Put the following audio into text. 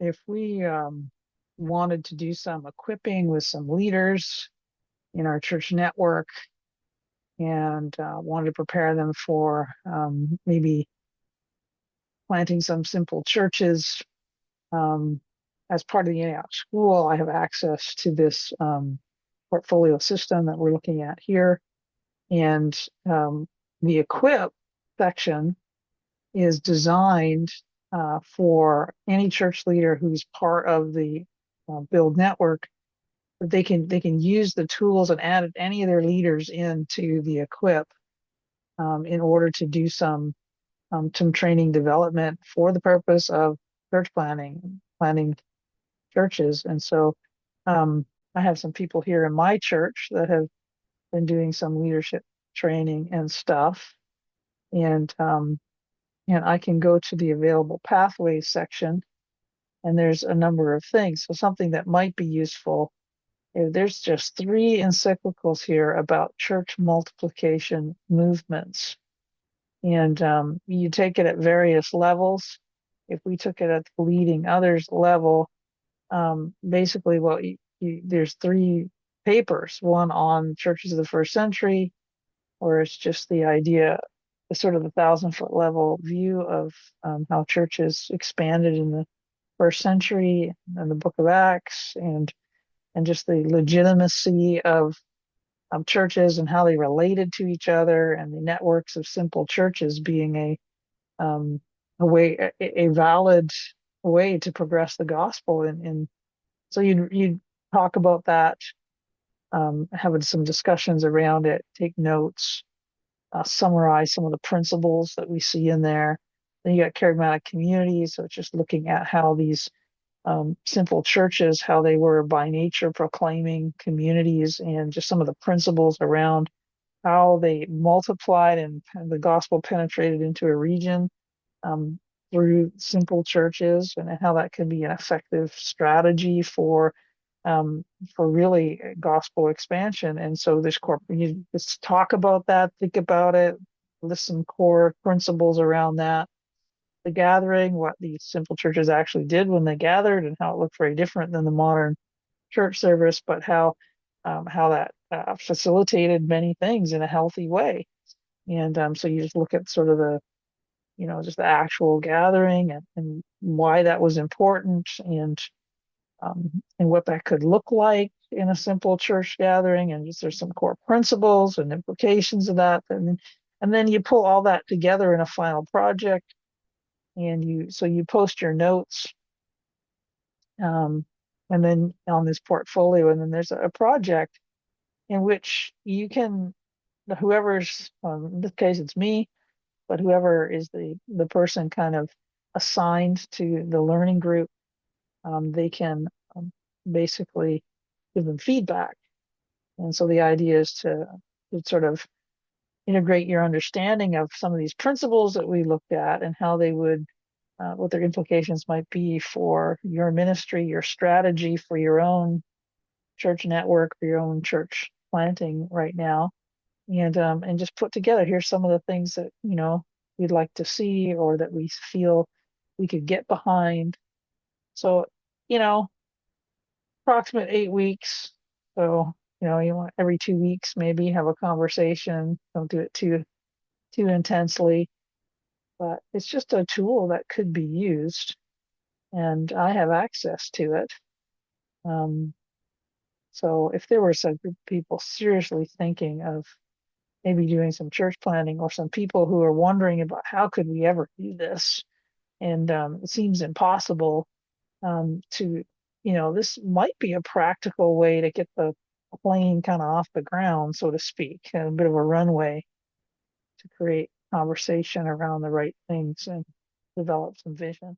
if we wanted to do some equipping with some leaders in our church network and wanted to prepare them for maybe planting some simple churches. Um, as part of the Antioch School, I have access to this portfolio system that we're looking at here. And the equip section is designed for any church leader who's part of the BILD network. They can use the tools and add any of their leaders into the equip in order to do some training development for the purpose of church planning churches. And so um, I have some people here in my church that have been doing some leadership training and stuff. And I can go to the available pathways section, and there's a number of things. So something that might be useful. There's just 3 encyclicals here about church multiplication movements. And you take it at various levels. If we took it at the leading others level, basically, well, there's 3 papers, one on churches of the first century, where it's just the idea, the sort of the 1,000-foot level view of how churches expanded in the first century and the book of Acts, and just the legitimacy of churches and how they related to each other, and the networks of simple churches being um, a valid way to progress the gospel. And so you talk about that, having some discussions around it, take notes, summarize some of the principles that we see in there. Then you got charismatic communities, so it's just looking at how these simple churches, how they were by nature proclaiming communities, and just some of the principles around how they multiplied and the gospel penetrated into a region um, through simple churches, and how that can be an effective strategy for really gospel expansion. And so you just talk about that, think about it, list some core principles around that. The gathering, what these simple churches actually did when they gathered, and how it looked very different than the modern church service, but how that facilitated many things in a healthy way. And so you just look at sort of just the actual gathering, and why that was important, and what that could look like in a simple church gathering, and just there's some core principles and implications of that, and then you pull all that together in a final project, and you post your notes, um, and then on this portfolio, and then there's a project in which you can, whoever's, in this case it's me, but whoever is the person kind of assigned to the learning group, they can basically give them feedback. And so the idea is to sort of integrate your understanding of some of these principles that we looked at, and how they would, what their implications might be for your ministry, your strategy for your own church network, for your own church planting right now, and just put together, here's some of the things that we'd like to see, or that we feel we could get behind. So, you know, approximate 8 weeks. So, you want every 2 weeks maybe have a conversation. Don't do it too intensely, but it's just a tool that could be used, and I have access to it. Um, so if there were some group of people seriously thinking of maybe doing some church planning, or some people who are wondering about how could we ever do this, and it seems impossible, to, this might be a practical way to get the plane kind of off the ground, so to speak, and a bit of a runway to create conversation around the right things and develop some vision.